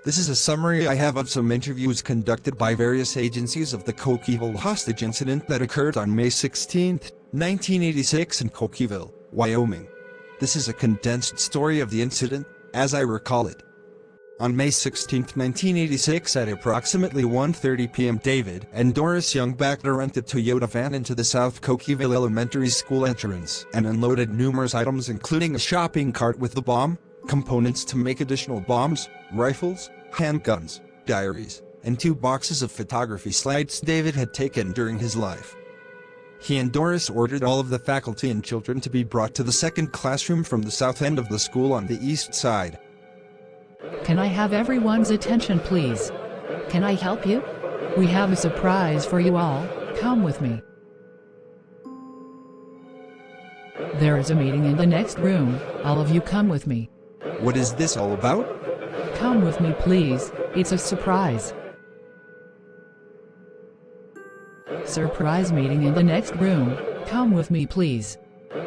This is a summary I have of some interviews conducted by various agencies of the Cokeville hostage incident that occurred on May 16, 1986 in Cokeville, Wyoming. This is a condensed story of the incident, as I recall it. On May 16, 1986 at approximately 1:30 p.m. David and Doris Young backed a rented Toyota van into the South Cokeville Elementary School entrance and unloaded numerous items including a shopping cart with the bomb, components to make additional bombs, rifles, handguns, diaries, and 2 boxes of photography slides David had taken during his life. He and Doris ordered all of the faculty and children to be brought to the second classroom from the south end of the school on the east side. Can I have everyone's attention, please? Can I help you? We have a surprise for you all. Come with me. There is a meeting in the next room. All of you come with me. What is this all about? Come with me, please. It's a surprise. Surprise meeting in the next room. Come with me, please.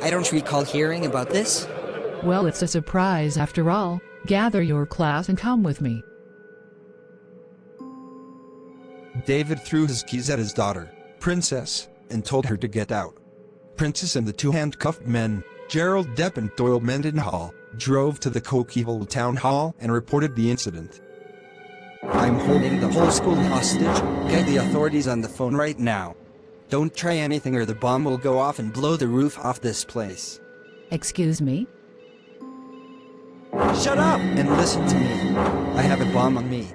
I don't recall hearing about this. Well, it's a surprise after all. Gather your class and come with me. David threw his keys at his daughter, Princess, and told her to get out. Princess and the 2 handcuffed men, Gerald Depp and Doyle Mendenhall, drove to the Cokeville Town Hall and reported the incident. I'm holding the whole school hostage. Get the authorities on the phone right now. Don't try anything or the bomb will go off and blow the roof off this place. Excuse me? Shut up and listen to me. I have a bomb on me.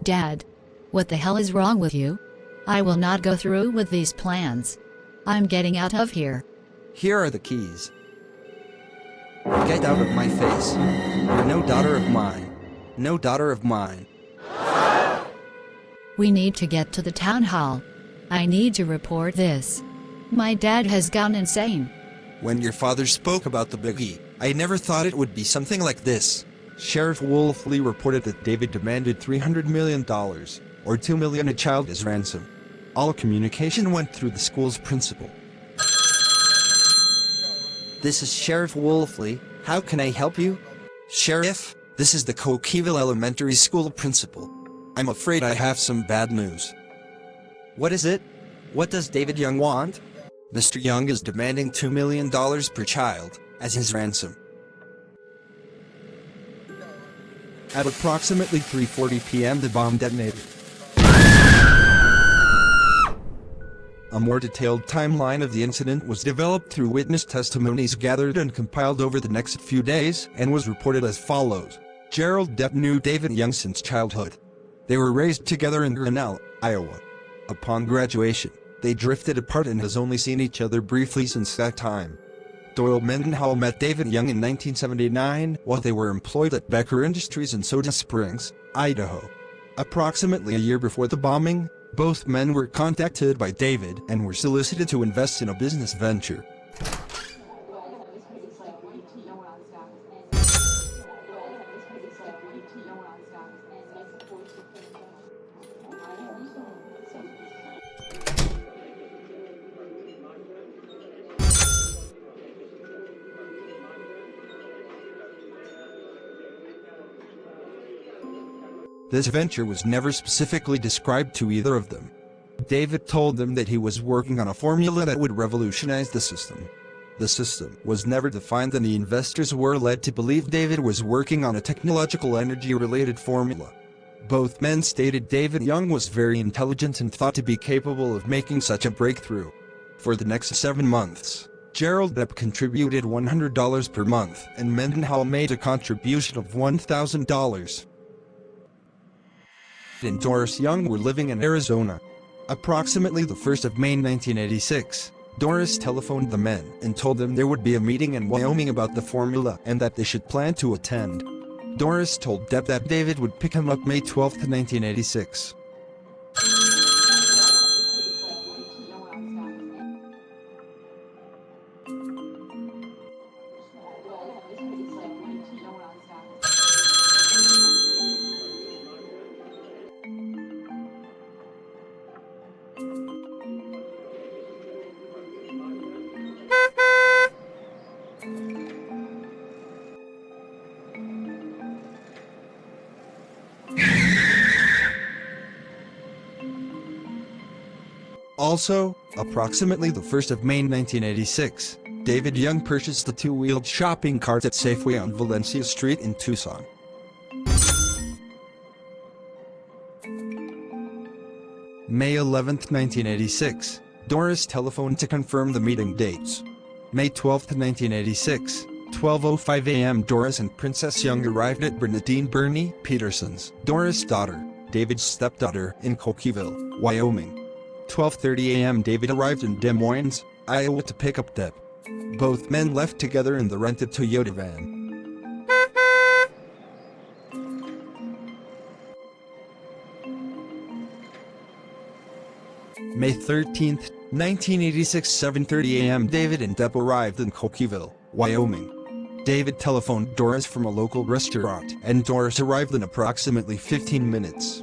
Dad, what the hell is wrong with you? I will not go through with these plans. I'm getting out of here. Here are the keys. Get out of my face. You're no daughter of mine. No daughter of mine. We need to get to the town hall. I need to report this. My dad has gone insane. When your father spoke about the biggie, I never thought it would be something like this. Sheriff Wolfley reported that David demanded $300 million, or $2 million a child as ransom. All communication went through the school's principal. This is Sheriff Wolfley. How can I help you? Sheriff, this is the Cokeville Elementary School principal. I'm afraid I have some bad news. What is it? What does David Young want? Mr. Young is demanding $2 million per child as his ransom. At approximately 3:40 p.m. the bomb detonated. A more detailed timeline of the incident was developed through witness testimonies gathered and compiled over the next few days and was reported as follows. Gerald Depp knew David Young since childhood. They were raised together in Grinnell, Iowa. Upon graduation, they drifted apart and has only seen each other briefly since that time. Doyle Mendenhall met David Young in 1979 while they were employed at Becker Industries in Soda Springs, Idaho. Approximately a year before the bombing, both men were contacted by David and were solicited to invest in a business venture. This venture was never specifically described to either of them. David told them that he was working on a formula that would revolutionize the system. The system was never defined and the investors were led to believe David was working on a technological energy-related formula. Both men stated David Young was very intelligent and thought to be capable of making such a breakthrough. For the next 7 months, Gerald Depp contributed $100 per month and Mendenhall made a contribution of $1,000. And Doris Young were living in Arizona. Approximately the 1st of May 1986, Doris telephoned the men and told them there would be a meeting in Wyoming about the formula and that they should plan to attend. Doris told Depp that David would pick him up May 12, 1986. Also, approximately the 1st of May 1986, David Young purchased the two-wheeled shopping cart at Safeway on Valencia Street in Tucson. May 11, 1986, Doris telephoned to confirm the meeting dates. May 12, 1986, 12:05 a.m. Doris and Princess Young arrived at Bernadine Bernie Peterson's, Doris' daughter, David's stepdaughter, in Cokeville, Wyoming. 12:30 a.m. David arrived in Des Moines, Iowa to pick up Deb. Both men left together in the rented Toyota van. May 13, 1986, 7:30 a.m. David and Deb arrived in Cokeville, Wyoming. David telephoned Doris from a local restaurant, and Doris arrived in approximately 15 minutes.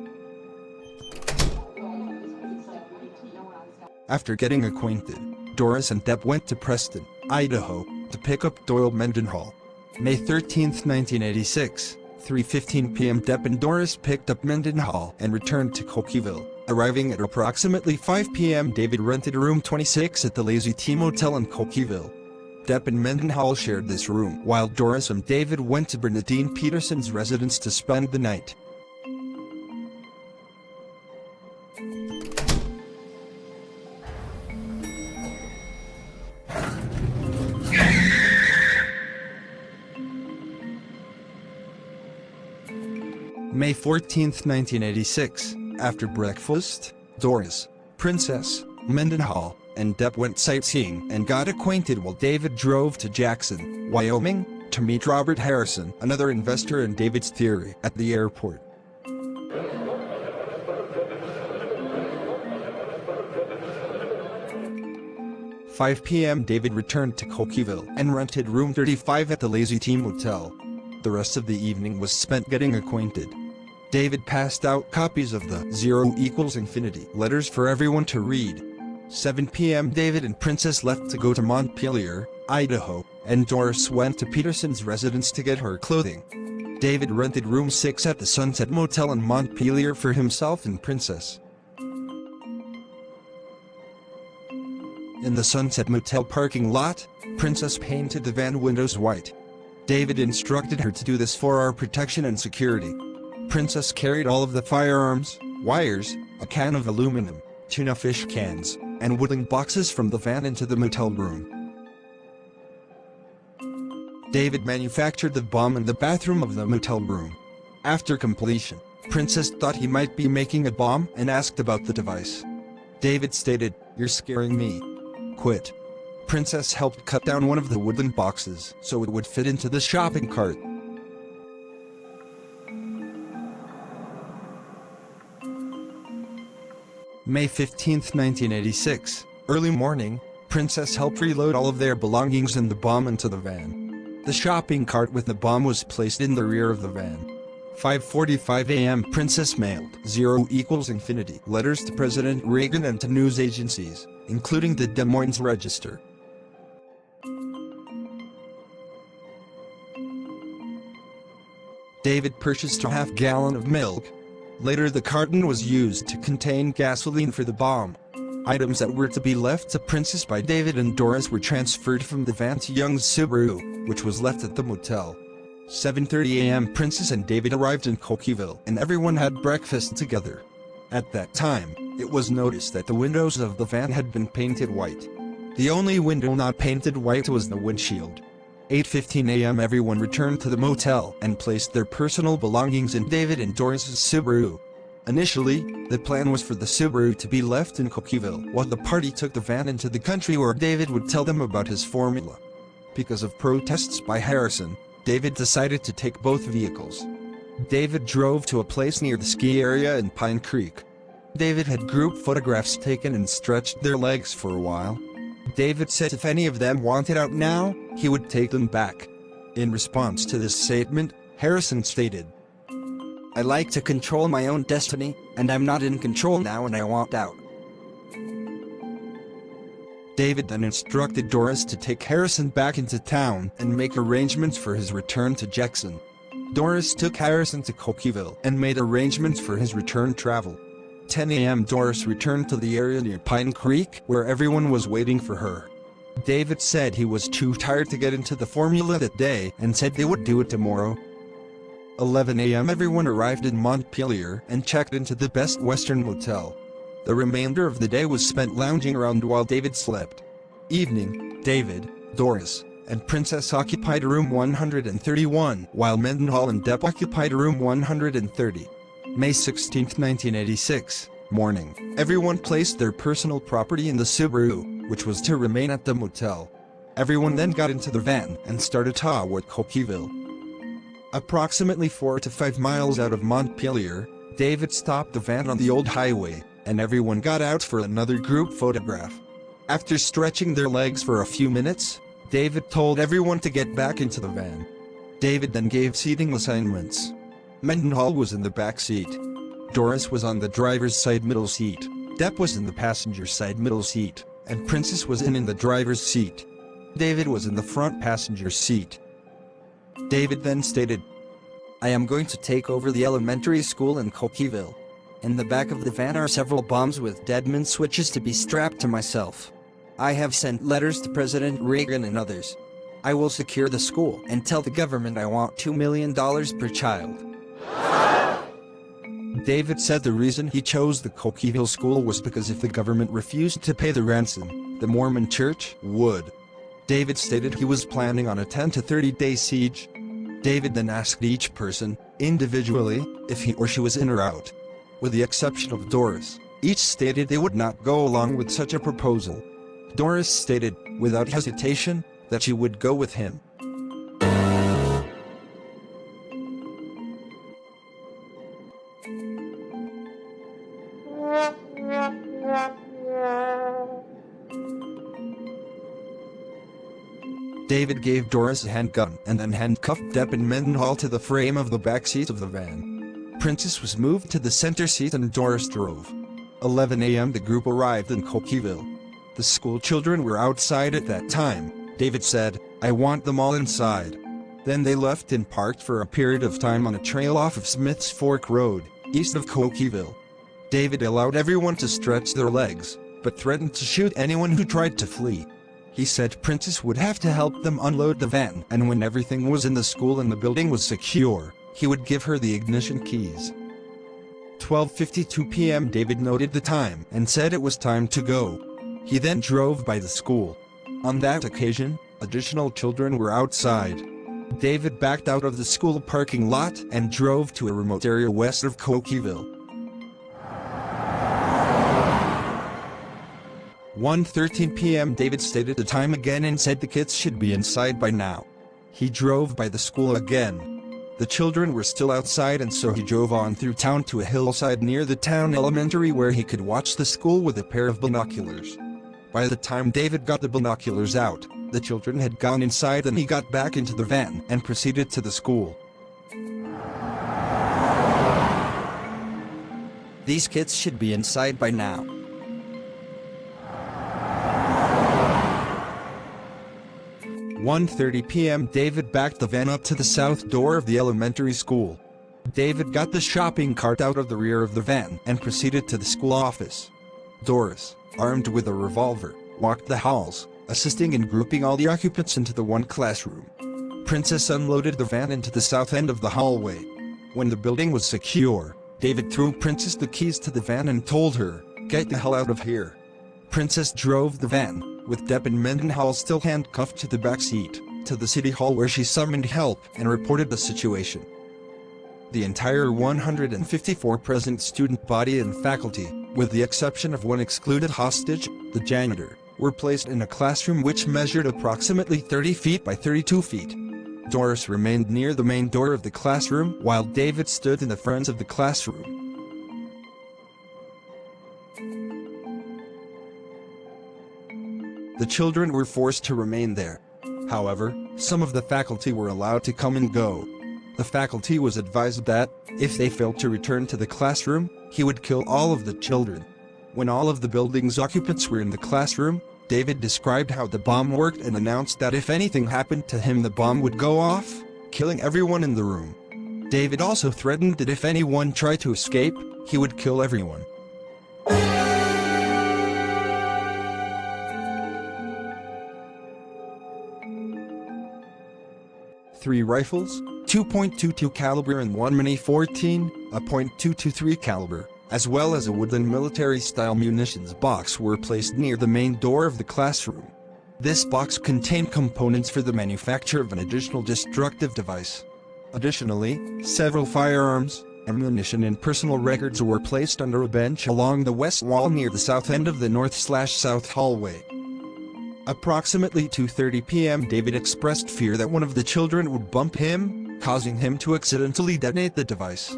After getting acquainted, Doris and Deb went to Preston, Idaho, to pick up Doyle Mendenhall. May 13, 1986, 3:15 p.m. Deb and Doris picked up Mendenhall and returned to Cokeville. Arriving at approximately 5 p.m. David rented room 26 at the Lazy T Motel in Cokeville. Deb and Mendenhall shared this room, while Doris and David went to Bernadine Peterson's residence to spend the night. May 14, 1986, after breakfast, Doris, Princess, Mendenhall, and Deb went sightseeing and got acquainted while David drove to Jackson, Wyoming, to meet Robert Harrison, another investor in David's theory, at the airport. At 5 p.m. David returned to Cokeville and rented room 35 at the Lazy T Motel. The rest of the evening was spent getting acquainted. David passed out copies of the 0=Infinity letters for everyone to read. 7 p.m. David and Princess left to go to Montpelier, Idaho, and Doris went to Peterson's residence to get her clothing. David rented room 6 at the Sunset Motel in Montpelier for himself and Princess. In the Sunset Motel parking lot, Princess painted the van windows white. David instructed her to do this for our protection and security. Princess carried all of the firearms, wires, a can of aluminum, tuna fish cans, and wooden boxes from the van into the motel room. David manufactured the bomb in the bathroom of the motel room. After completion, Princess thought he might be making a bomb and asked about the device. David stated, "You're scaring me. Quit." Princess helped cut down one of the wooden boxes so it would fit into the shopping cart. May 15, 1986, early morning, Princess helped reload all of their belongings and the bomb into the van. The shopping cart with the bomb was placed in the rear of the van. 5:45 a.m. Princess mailed 0=Infinity letters to President Reagan and to news agencies, including the Des Moines Register. David purchased a half-gallon of milk. Later the carton was used to contain gasoline for the bomb. Items that were to be left to Princess by David and Doris were transferred from the van to Young's Subaru, which was left at the motel. 7:30 a.m. Princess and David arrived in Cokeville and everyone had breakfast together. At that time, it was noticed that the windows of the van had been painted white. The only window not painted white was the windshield. 8:15 a.m. everyone returned to the motel and placed their personal belongings in David and Doris's Subaru. Initially, the plan was for the Subaru to be left in Cokeville while the party took the van into the country where David would tell them about his formula. Because of protests by Harrison, David decided to take both vehicles. David drove to a place near the ski area in Pine Creek. David had group photographs taken and stretched their legs for a while. David said if any of them wanted out now, he would take them back. In response to this statement, Harrison stated, "I like to control my own destiny, and I'm not in control now and I want out." David then instructed Doris to take Harrison back into town and make arrangements for his return to Jackson. Doris took Harrison to Cokeville and made arrangements for his return travel. 10 a.m. Doris returned to the area near Pine Creek where everyone was waiting for her. David said he was too tired to get into the formula that day and said they would do it tomorrow. 11 a.m. everyone arrived in Montpelier and checked into the Best Western Motel. The remainder of the day was spent lounging around while David slept. Evening, David, Doris, and Princess occupied room 131 while Mendenhall and Depp occupied room 130. May 16, 1986, morning. Everyone placed their personal property in the Subaru, which was to remain at the motel. Everyone then got into the van and started toward Cokeville. Approximately 4 to 5 miles out of Montpelier, David stopped the van on the old highway, and everyone got out for another group photograph. After stretching their legs for a few minutes, David told everyone to get back into the van. David then gave seating assignments. Mendenhall was in the back seat. Doris was on the driver's side middle seat. Depp was in the passenger side middle seat, and Princess was in the driver's seat. David was in the front passenger seat. David then stated, I am going to take over the elementary school in Cokeville. In the back of the van are several bombs with deadman switches to be strapped to myself. I have sent letters to President Reagan and others. I will secure the school and tell the government I want $2 million per child. David said the reason he chose the Cokeville school was because if the government refused to pay the ransom, the Mormon church would. David stated he was planning on a 10 to 30-day siege. David then asked each person, individually, if he or she was in or out. With the exception of Doris, each stated they would not go along with such a proposal. Doris stated, without hesitation, that she would go with him. David gave Doris a handgun and then handcuffed Depp and Mendenhall to the frame of the back seat of the van. Princess was moved to the center seat and Doris drove. 11 a.m. the group arrived in Cokeville. The school children were outside at that time. David said, I want them all inside. Then they left and parked for a period of time on a trail off of Smith's Fork Road, east of Cokeville. David allowed everyone to stretch their legs, but threatened to shoot anyone who tried to flee. He said Princess would have to help them unload the van, and when everything was in the school and the building was secure, he would give her the ignition keys. 12:52 p.m. David noted the time and said it was time to go. He then drove by the school. On that occasion, additional children were outside. David backed out of the school parking lot and drove to a remote area west of Cokeville. 1:13 p.m. David stated the time again and said the kids should be inside by now. He drove by the school again. The children were still outside, and so he drove on through town to a hillside near the town elementary where he could watch the school with a pair of binoculars. By the time David got the binoculars out, the children had gone inside and he got back into the van and proceeded to the school. These kids should be inside by now. 1:30 p.m. David backed the van up to the south door of the elementary school. David got the shopping cart out of the rear of the van and proceeded to the school office. Doris, armed with a revolver, walked the halls, assisting in grouping all the occupants into the one classroom. Princess unloaded the van into the south end of the hallway. When the building was secure, David threw Princess the keys to the van and told her, "Get the hell out of here." Princess drove the van, with Depp and Mendenhall still handcuffed to the back seat, to the city hall where she summoned help and reported the situation. The entire 154 present student body and faculty, with the exception of one excluded hostage, the janitor, were placed in a classroom which measured approximately 30 feet by 32 feet. Doris remained near the main door of the classroom while David stood in the front of the classroom. The children were forced to remain there. However, some of the faculty were allowed to come and go. The faculty was advised that, if they failed to return to the classroom, he would kill all of the children. When all of the building's occupants were in the classroom, David described how the bomb worked and announced that if anything happened to him, the bomb would go off, killing everyone in the room. David also threatened that if anyone tried to escape, he would kill everyone. 3 rifles, 2.22 caliber and 1 Mini 14, a .223 caliber, as well as a wooden military-style munitions box were placed near the main door of the classroom. This box contained components for the manufacture of an additional destructive device. Additionally, several firearms, ammunition and personal records were placed under a bench along the west wall near the south end of the north/south hallway. Approximately 2:30 p.m. David expressed fear that one of the children would bump him, causing him to accidentally detonate the device.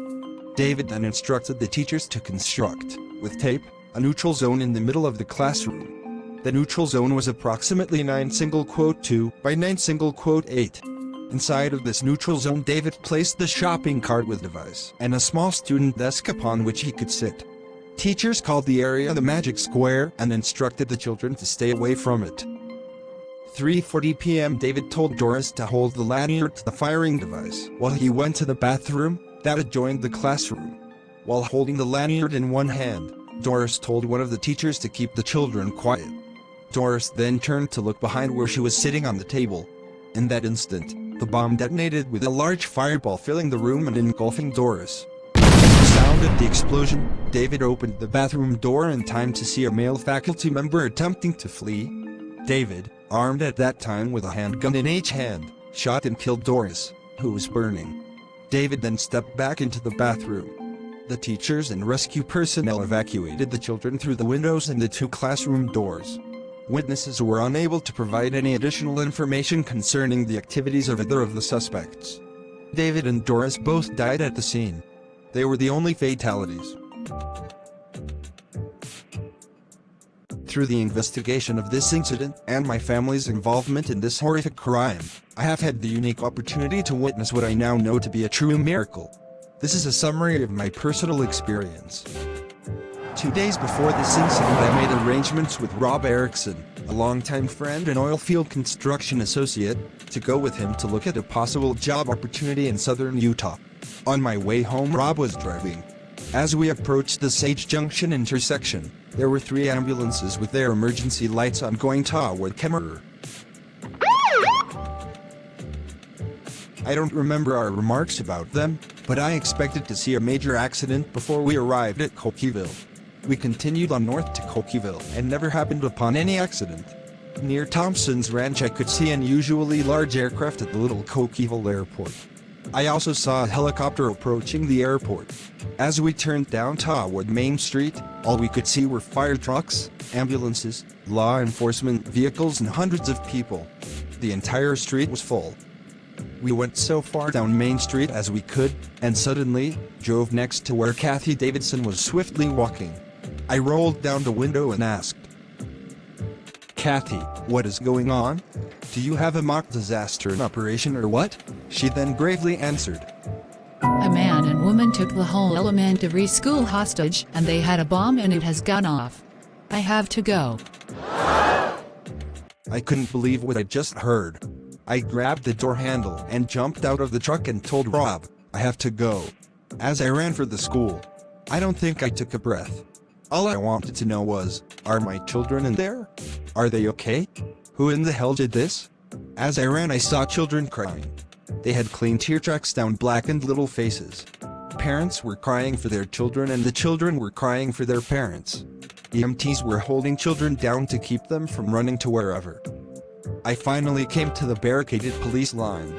David then instructed the teachers to construct, with tape, a neutral zone in the middle of the classroom. The neutral zone was approximately 9*2 by 9*8. Inside of this neutral zone, David placed the shopping cart with device and a small student desk upon which he could sit. Teachers called the area the Magic Square and instructed the children to stay away from it. 3:40 p.m. David told Doris to hold the lanyard to the firing device while he went to the bathroom that adjoined the classroom. While holding the lanyard in one hand, Doris told one of the teachers to keep the children quiet. Doris then turned to look behind where she was sitting on the table. In that instant, the bomb detonated with a large fireball filling the room and engulfing Doris. At the sound of the explosion, David opened the bathroom door in time to see a male faculty member attempting to flee. David, armed at that time with a handgun in each hand, shot and killed Doris, who was burning. David then stepped back into the bathroom. The teachers and rescue personnel evacuated the children through the windows and the 2 classroom doors. Witnesses were unable to provide any additional information concerning the activities of either of the suspects. David and Doris both died at the scene. They were the only fatalities. Through the investigation of this incident and my family's involvement in this horrific crime, I have had the unique opportunity to witness what I now know to be a true miracle. This is a summary of my personal experience. 2 days before this incident, I made arrangements with Rob Erickson, a longtime friend and oilfield construction associate, to go with him to look at a possible job opportunity in southern Utah. On my way home, Rob was driving. As we approached the Sage Junction intersection, there were 3 ambulances with their emergency lights on going toward Kemmerer. I don't remember our remarks about them, but I expected to see a major accident before we arrived at Cokeville. We continued on north to Cokeville and never happened upon any accident. Near Thompson's Ranch, I could see unusually large aircraft at the little Cokeville airport. I also saw a helicopter approaching the airport. As we turned down toward Main Street, all we could see were fire trucks, ambulances, law enforcement vehicles and hundreds of people. The entire street was full. We went so far down Main Street as we could, and suddenly, drove next to where Kathy Davidson was swiftly walking. I rolled down the window and asked, "Kathy, what is going on? Do you have a mock disaster in operation or what?" She then gravely answered, A man and woman took the whole elementary school hostage and they had a bomb and it has gone off. I have to go. I couldn't believe what I just heard. I grabbed the door handle and jumped out of the truck and told Rob, "I have to go." As I ran for the school, I don't think I took a breath. All I wanted to know was, are my children in there? Are they okay? Who in the hell did this? As I ran, I saw children crying. They had clean tear tracks down blackened little faces. Parents were crying for their children and the children were crying for their parents. EMTs were holding children down to keep them from running to wherever. I finally came to the barricaded police line.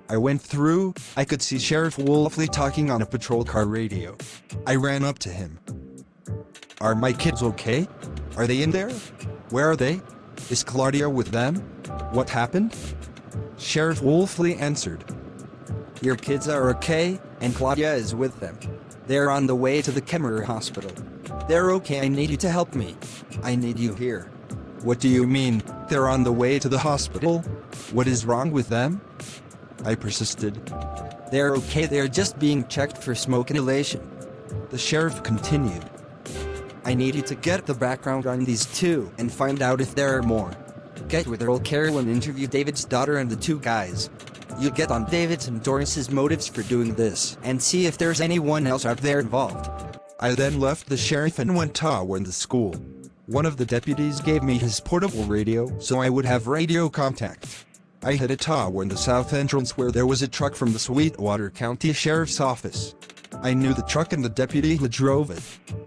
I went through. I could see Sheriff Wolfley talking on a patrol car radio. I ran up to him. "Are my kids okay? Are they in there? Where are they? Is Claudia with them? What happened?" Sheriff Wolfley answered, Your kids are okay, and Claudia is with them. They're on the way to the Kemmerer hospital. They're okay. I need you to help me. I need you here. "What do you mean, they're on the way to the hospital? What is wrong with them?" I persisted. They're okay. They're just being checked for smoke inhalation. The sheriff continued. I need you to get the background on these 2 and find out if there are more. Get with Earl Carroll and interview David's daughter and the 2 guys. You get on David's and Doris's motives for doing this and see if there's anyone else out there involved. I then left the sheriff and went toward the school. One of the deputies gave me his portable radio so I would have radio contact. I hit a tower in the south entrance where there was a truck from the Sweetwater County Sheriff's Office. I knew the truck and the deputy who drove it.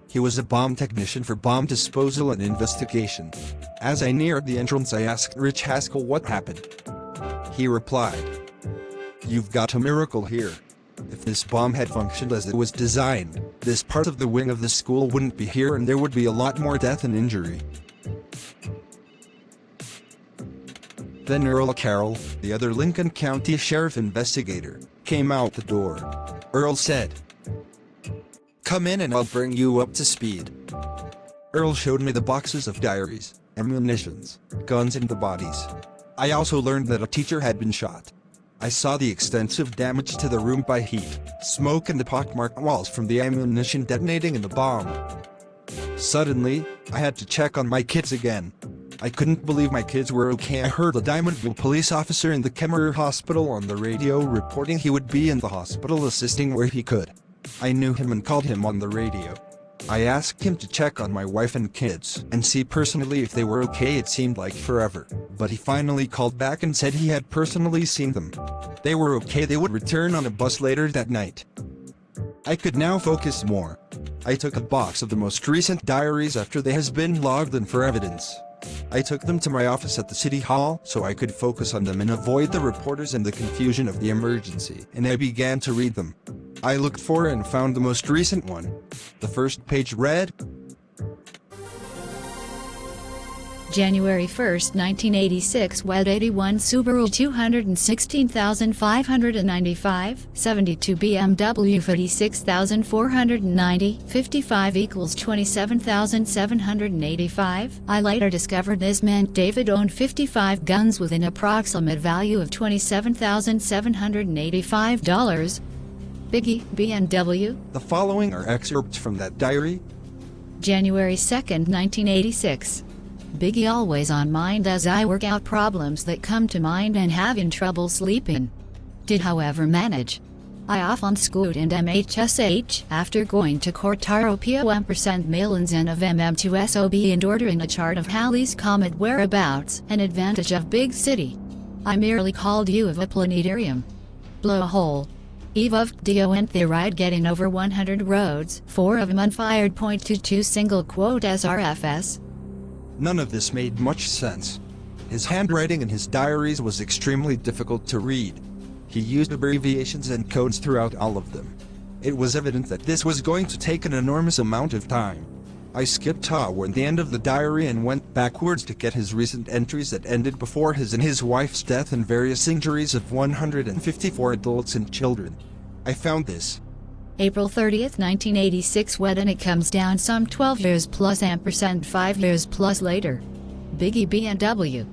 He was a bomb technician for bomb disposal and investigation. As I neared the entrance, I asked Rich Haskell what happened. He replied, "You've got a miracle here. If this bomb had functioned as it was designed, this part of the wing of the school wouldn't be here and there would be a lot more death and injury." Then Earl Carroll, the other Lincoln County Sheriff investigator, came out the door. Earl said, "Come in and I'll bring you up to speed." Earl showed me the boxes of diaries, ammunitions, guns and the bodies. I also learned that a teacher had been shot. I saw the extensive damage to the room by heat, smoke and the pockmarked walls from the ammunition detonating in the bomb. Suddenly, I had to check on my kids again. I couldn't believe my kids were okay. I heard a Diamondville police officer in the Kemmerer Hospital on the radio reporting he would be in the hospital assisting where he could. I knew him and called him on the radio. I asked him to check on my wife and kids and see personally if they were okay. It seemed like forever, but he finally called back and said he had personally seen them. They were okay. They would return on a bus later that night. I could now focus more. I took a box of the most recent diaries after they has been logged in for evidence. I took them to my office at the city hall so I could focus on them and avoid the reporters and the confusion of the emergency, and I began to read them. I looked for and found the most recent one. The first page read, January 1st, 1986, WED 81 Subaru 216,595, 72 BMW 46,490, 55 equals 27,785. I later discovered this meant David owned 55 guns with an approximate value of $27,785. Biggie, BMW. The following are excerpts from that diary. January 2nd, 1986. Biggie always on mind as I work out problems that come to mind and having trouble sleeping. Did however manage. I often scoot and MHSH after going to Cortaro PO1% millions N of MM to SOB and ordering a chart of Halley's Comet whereabouts, an advantage of big city. I merely called you of a planetarium. Blow a hole. Eve of DO the ride getting over 100 roads, 4 of them unfired. .22 single quote SRFS. None of this made much sense. His handwriting in his diaries was extremely difficult to read. He used abbreviations and codes throughout all of them. It was evident that this was going to take an enormous amount of time. I skipped toward the end of the diary and went backwards to get his recent entries that ended before his and his wife's death and various injuries of 154 adults and children. I found this. April 30th, 1986 WED and it comes down some 12 years plus ampersand 5 years plus later. Biggie BMW.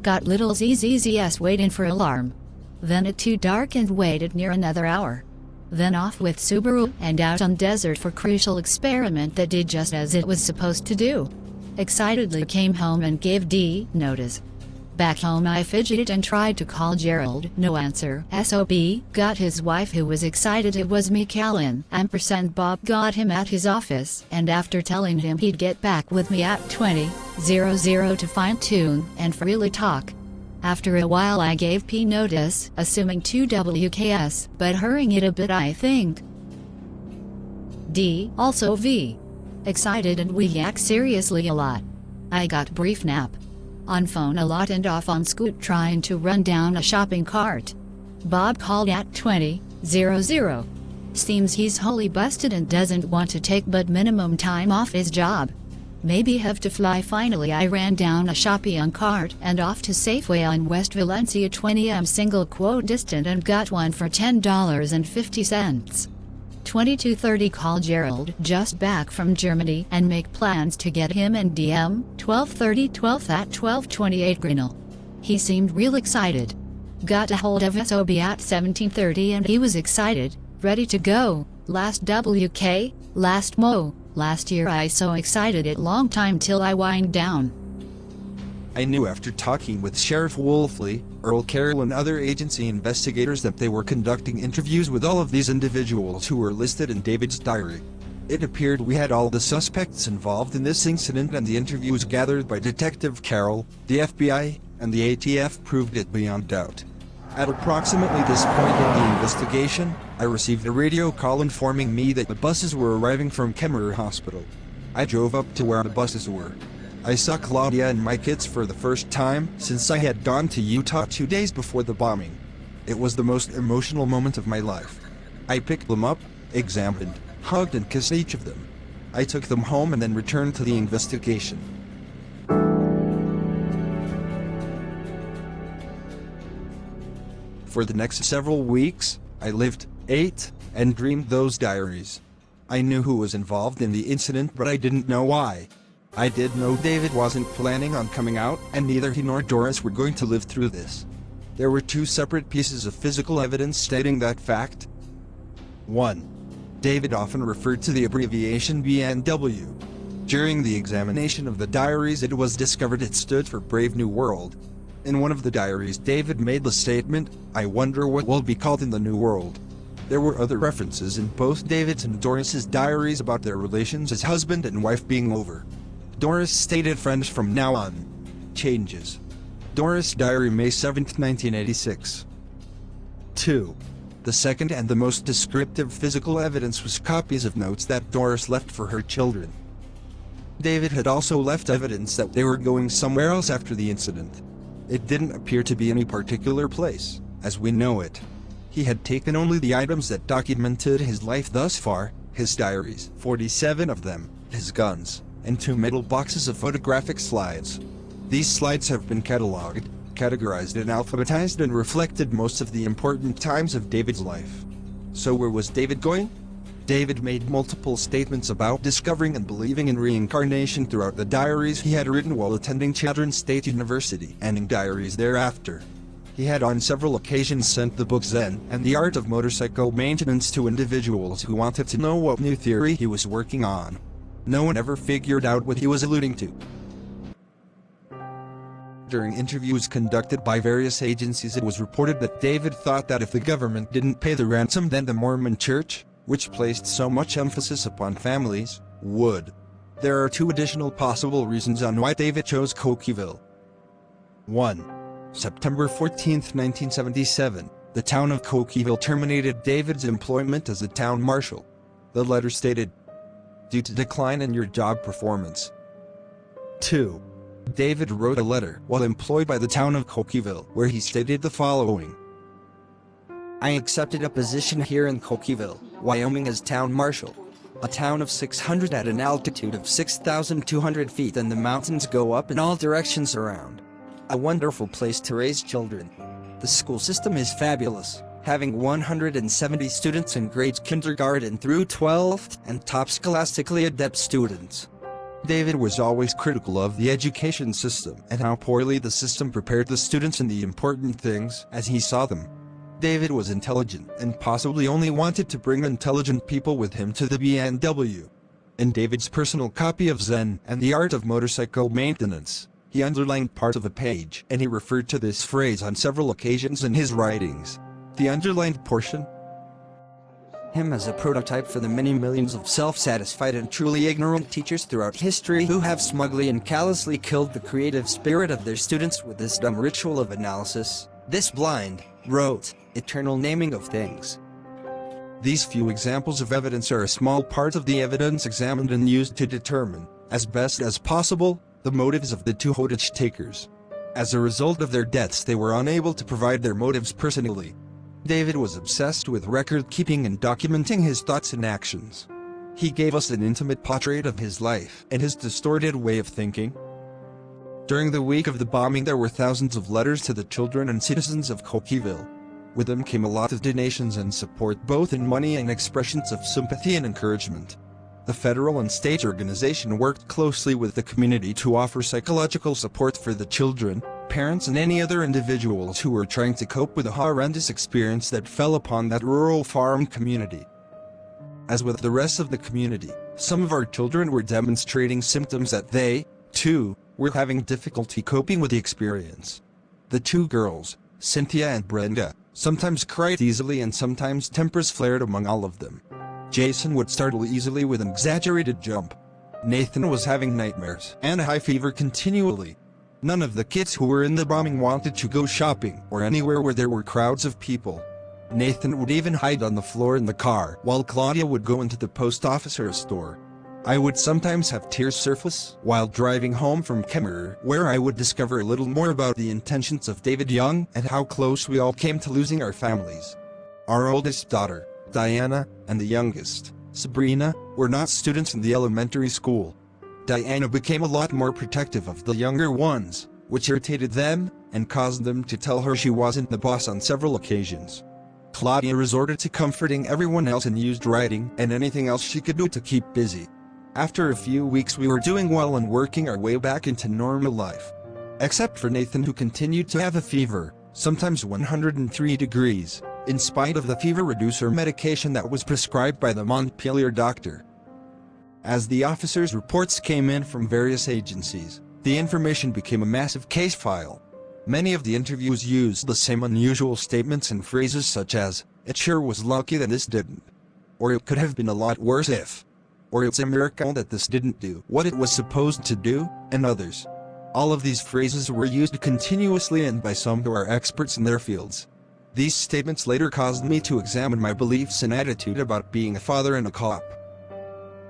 Got little ZZZS waiting for alarm. Then it too dark and waited near another hour. Then off with Subaru and out on desert for crucial experiment that did just as it was supposed to do. Excitedly came home and gave D notice. Back home I fidgeted and tried to call Gerald, no answer. SOB, got his wife who was excited it was me Callan, ampersand Bob got him at his office and after telling him he'd get back with me at 20:00 to fine tune and freely talk. After a while I gave P notice, assuming 2 WKS, but hurrying it a bit I think. D, also V. Excited and we yak seriously a lot. I got brief nap. On phone a lot and off on scoot trying to run down a shopping cart. Bob called at 20:00. Seems he's wholly busted and doesn't want to take but minimum time off his job. Maybe have to fly. Finally I ran down a shopping cart and off to Safeway on West Valencia 20m single quote distant and got one for $10.50. 22:30 call Gerald just back from Germany and make plans to get him and DM 12:30 12th at 12:28 Grinnell. He seemed real excited. Got a hold of SOB at 17:30 and he was excited, ready to go. Last WK, last Mo, last year I so excited it long time till I wind down. I knew after talking with Sheriff Wolfley, Earl Carroll and other agency investigators that they were conducting interviews with all of these individuals who were listed in David's diary. It appeared we had all the suspects involved in this incident and the interviews gathered by Detective Carroll, the FBI, and the ATF proved it beyond doubt. At approximately this point in the investigation, I received a radio call informing me that the buses were arriving from Kemmerer Hospital. I drove up to where the buses were. I saw Claudia and my kids for the first time since I had gone to Utah 2 days before the bombing. It was the most emotional moment of my life. I picked them up, examined, hugged and kissed each of them. I took them home and then returned to the investigation. For the next several weeks, I lived, ate, and dreamed those diaries. I knew who was involved in the incident, but I didn't know why. I did know David wasn't planning on coming out, and neither he nor Doris were going to live through this. There were 2 separate pieces of physical evidence stating that fact. 1. David often referred to the abbreviation BNW. During the examination of the diaries, it was discovered it stood for Brave New World. In one of the diaries, David made the statement, "I wonder what we'll be called in the new world." There were other references in both David's and Doris's diaries about their relations as husband and wife being over. Doris stated friends from now on. Changes. Doris' diary, May 7, 1986. 2. The second and the most descriptive physical evidence was copies of notes that Doris left for her children. David had also left evidence that they were going somewhere else after the incident. It didn't appear to be any particular place, as we know it. He had taken only the items that documented his life thus far, his diaries, 47 of them, his guns, and 2 metal boxes of photographic slides. These slides have been cataloged, categorized and alphabetized and reflected most of the important times of David's life. So where was David going? David made multiple statements about discovering and believing in reincarnation throughout the diaries he had written while attending Chadron State University and in diaries thereafter. He had on several occasions sent the book Zen and the Art of Motorcycle Maintenance to individuals who wanted to know what new theory he was working on. No one ever figured out what he was alluding to. During interviews conducted by various agencies, it was reported that David thought that if the government didn't pay the ransom, then the Mormon Church, which placed so much emphasis upon families, would. There are 2 additional possible reasons on why David chose Cokeville. 1. September 14, 1977, the town of Cokeville terminated David's employment as a town marshal. The letter stated, "Due to decline in your job performance." 2. David wrote a letter while employed by the town of Cokeville where he stated the following. I accepted a position here in Cokeville, Wyoming as town marshal. A town of 600 at an altitude of 6,200 feet, and the mountains go up in all directions around. A wonderful place to raise children. The school system is fabulous, having 170 students in grades kindergarten through 12th and top scholastically adept students. David was always critical of the education system and how poorly the system prepared the students in the important things as he saw them. David was intelligent and possibly only wanted to bring intelligent people with him to the BNW. In David's personal copy of Zen and the Art of Motorcycle Maintenance, he underlined part of a page, and he referred to this phrase on several occasions in his writings. The underlined portion, him as a prototype for the many millions of self-satisfied and truly ignorant teachers throughout history who have smugly and callously killed the creative spirit of their students with this dumb ritual of analysis, this blind, rote, eternal naming of things. These few examples of evidence are a small part of the evidence examined and used to determine, as best as possible, the motives of the 2 hostage takers. As a result of their deaths, they were unable to provide their motives personally. David was obsessed with record-keeping and documenting his thoughts and actions. He gave us an intimate portrait of his life and his distorted way of thinking. During the week of the bombing, there were thousands of letters to the children and citizens of Cokeville. With them came a lot of donations and support, both in money and expressions of sympathy and encouragement. The federal and state organization worked closely with the community to offer psychological support for the children, parents and any other individuals who were trying to cope with the horrendous experience that fell upon that rural farm community. As with the rest of the community, some of our children were demonstrating symptoms that they, too, were having difficulty coping with the experience. The 2 girls, Cynthia and Brenda, sometimes cried easily and sometimes tempers flared among all of them. Jason would startle easily with an exaggerated jump. Nathan was having nightmares and a high fever continually. None of the kids who were in the bombing wanted to go shopping or anywhere where there were crowds of people. Nathan would even hide on the floor in the car while Claudia would go into the post office or a store. I would sometimes have tears surface while driving home from Kemmerer, where I would discover a little more about the intentions of David Young and how close we all came to losing our families. Our oldest daughter, Diana, and the youngest, Sabrina, were not students in the elementary school. Diana became a lot more protective of the younger ones, which irritated them and caused them to tell her she wasn't the boss on several occasions. Claudia resorted to comforting everyone else and used writing and anything else she could do to keep busy. After a few weeks we were doing well and working our way back into normal life. Except for Nathan, who continued to have a fever, sometimes 103 degrees, in spite of the fever reducer medication that was prescribed by the Montpelier doctor. As the officers' reports came in from various agencies, the information became a massive case file. Many of the interviews used the same unusual statements and phrases such as, "It sure was lucky that this didn't," or "It could have been a lot worse if," or "It's a miracle that this didn't do what it was supposed to do," and others. All of these phrases were used continuously and by some who are experts in their fields. These statements later caused me to examine my beliefs and attitude about being a father and a cop.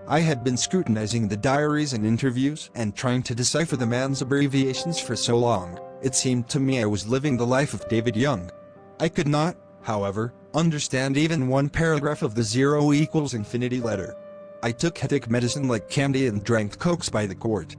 I had been scrutinizing the diaries and interviews and trying to decipher the man's abbreviations for so long, it seemed to me I was living the life of David Young. I could not, however, understand even one paragraph of the 0 equals infinity letter. I took headache medicine like candy and drank Cokes by the quart.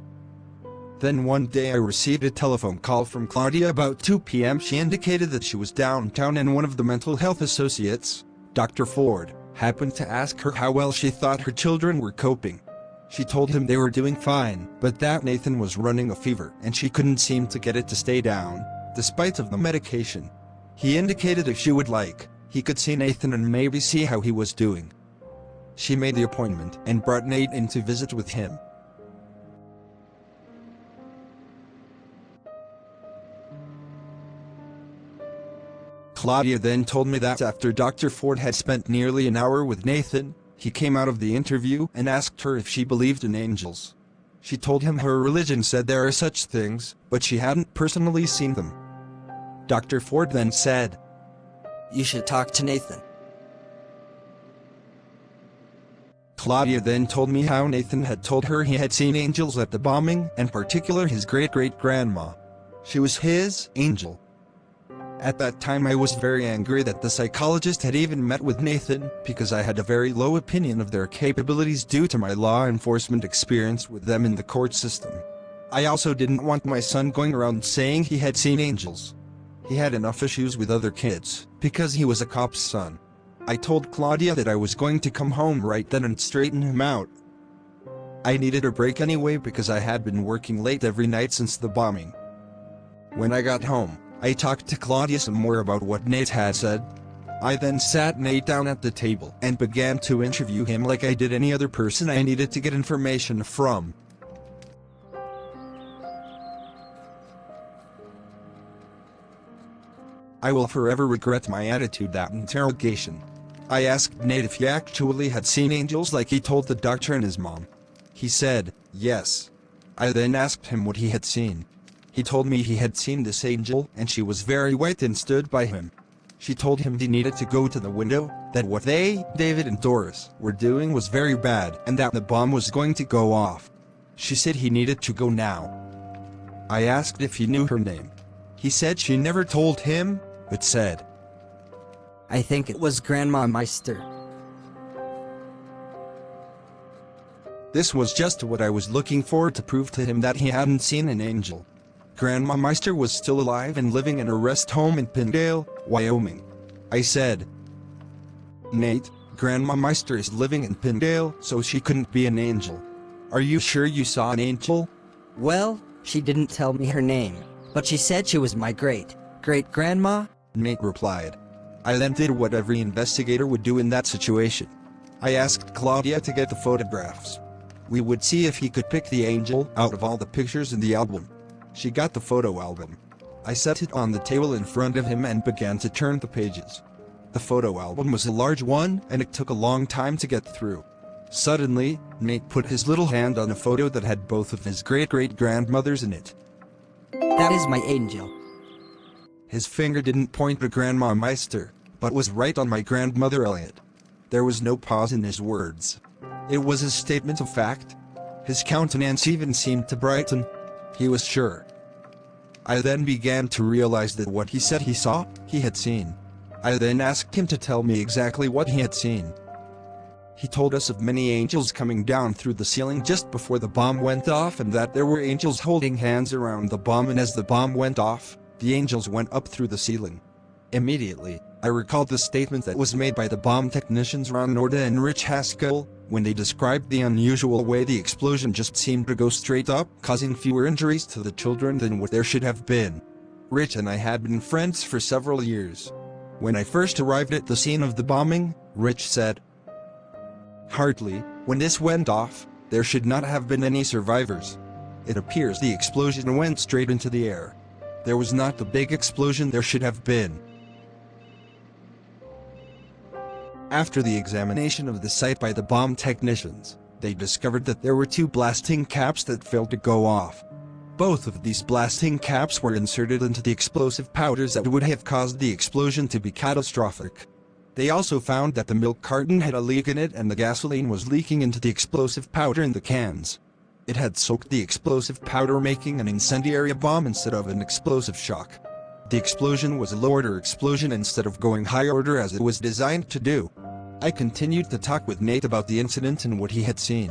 Then one day I received a telephone call from Claudia about 2 p.m. She indicated that she was downtown and one of the mental health associates, Dr. Ford, happened to ask her how well she thought her children were coping. She told him they were doing fine, but that Nathan was running a fever and she couldn't seem to get it to stay down, despite of the medication. He indicated if she would like, he could see Nathan and maybe see how he was doing. She made the appointment and brought Nate in to visit with him. Claudia then told me that after Dr. Ford had spent nearly an hour with Nathan, he came out of the interview and asked her if she believed in angels. She told him her religion said there are such things, but she hadn't personally seen them. Dr. Ford then said, "You should talk to Nathan." Claudia then told me how Nathan had told her he had seen angels at the bombing, in particular his great-great-grandma. She was his angel. At that time I was very angry that the psychologist had even met with Nathan, because I had a very low opinion of their capabilities due to my law enforcement experience with them in the court system. I also didn't want my son going around saying he had seen angels. He had enough issues with other kids, because he was a cop's son. I told Claudia that I was going to come home right then and straighten him out. I needed a break anyway because I had been working late every night since the bombing. When I got home, I talked to Claudia some more about what Nate had said. I then sat Nate down at the table and began to interview him like I did any other person I needed to get information from. I will forever regret my attitude that interrogation. I asked Nate if he actually had seen angels like he told the doctor and his mom. He said, yes. I then asked him what he had seen. He told me he had seen this angel and she was very white and stood by him. She told him he needed to go to the window, that what they, David and Doris, were doing was very bad and that the bomb was going to go off. She said he needed to go now. I asked if he knew her name. He said she never told him, but said, "I think it was Grandma Meister." This was just what I was looking for to prove to him that he hadn't seen an angel. Grandma Meister was still alive and living in a rest home in Pindale, Wyoming. I said, "Nate, Grandma Meister is living in Pindale, so she couldn't be an angel. Are you sure you saw an angel?" "Well, she didn't tell me her name, but she said she was my great-great-grandma," Nate replied. I then did what every investigator would do in that situation. I asked Claudia to get the photographs. We would see if he could pick the angel out of all the pictures in the album. She got the photo album. I set it on the table in front of him and began to turn the pages. The photo album was a large one and it took a long time to get through. Suddenly, Nate put his little hand on a photo that had both of his great-great-grandmothers in it. That is my angel. His finger didn't point to Grandma Meister, but was right on my grandmother Elliot. There was no pause in his words. It was a statement of fact. His countenance even seemed to brighten. He was sure. I then began to realize that what he said he saw, he had seen. I then asked him to tell me exactly what he had seen. He told us of many angels coming down through the ceiling just before the bomb went off, and that there were angels holding hands around the bomb, and as the bomb went off, the angels went up through the ceiling. Immediately, I recalled the statement that was made by the bomb technicians Ron Norda and Rich Haskell, when they described the unusual way the explosion just seemed to go straight up, causing fewer injuries to the children than what there should have been. Rich and I had been friends for several years. When I first arrived at the scene of the bombing, Rich said, "Hartley, when this went off, there should not have been any survivors. It appears the explosion went straight into the air. There was not the big explosion there should have been." After the examination of the site by the bomb technicians, they discovered that there were 2 blasting caps that failed to go off. Both of these blasting caps were inserted into the explosive powders that would have caused the explosion to be catastrophic. They also found that the milk carton had a leak in it, and the gasoline was leaking into the explosive powder in the cans. It had soaked the explosive powder, making an incendiary bomb instead of an explosive shock. The explosion was a low-order explosion instead of going high-order as it was designed to do. I continued to talk with Nate about the incident and what he had seen.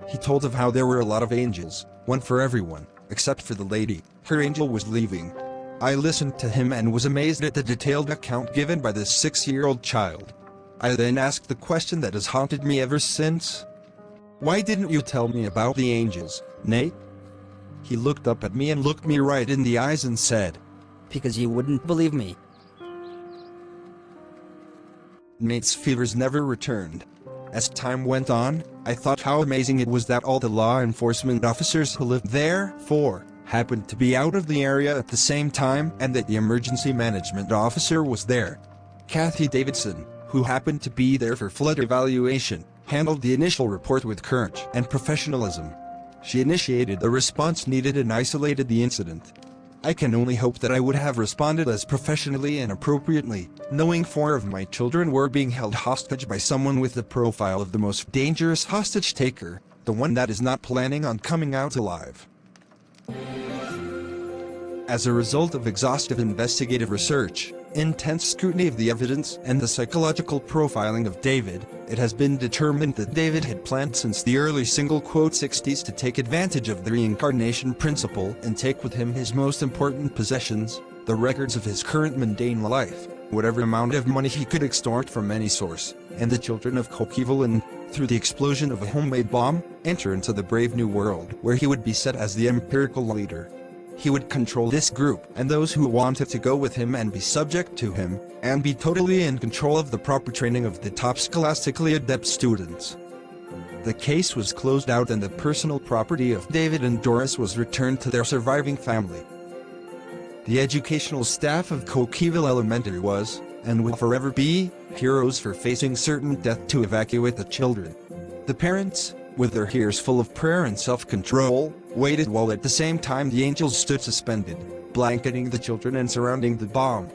He told of how there were a lot of angels, one for everyone, except for the lady. Her angel was leaving. I listened to him and was amazed at the detailed account given by this 6-year-old child. I then asked the question that has haunted me ever since. "Why didn't you tell me about the angels, Nate?" He looked up at me and looked me right in the eyes and said, "Because you wouldn't believe me." Nate's fevers never returned. As time went on, I thought how amazing it was that all the law enforcement officers who lived there happened to be out of the area at the same time, and that the emergency management officer was there. Kathy Davidson, who happened to be there for flood evaluation, handled the initial report with courage and professionalism. She initiated the response needed and isolated the incident. I can only hope that I would have responded as professionally and appropriately, knowing 4 of my children were being held hostage by someone with the profile of the most dangerous hostage taker, the one that is not planning on coming out alive. As a result of exhaustive investigative research, intense scrutiny of the evidence, and the psychological profiling of David, it has been determined that David had planned since the early '60s to take advantage of the reincarnation principle and take with him his most important possessions, the records of his current mundane life, whatever amount of money he could extort from any source, and the children of Cokeville, and, through the explosion of a homemade bomb, enter into the brave new world where he would be set as the empirical leader. He would control this group and those who wanted to go with him and be subject to him, and be totally in control of the proper training of the top scholastically adept students. The case was closed out and the personal property of David and Doris was returned to their surviving family. The educational staff of Cokeville Elementary was, and will forever be, heroes for facing certain death to evacuate the children. The parents, with their ears full of prayer and self-control, waited while at the same time the angels stood suspended, blanketing the children and surrounding the bomb.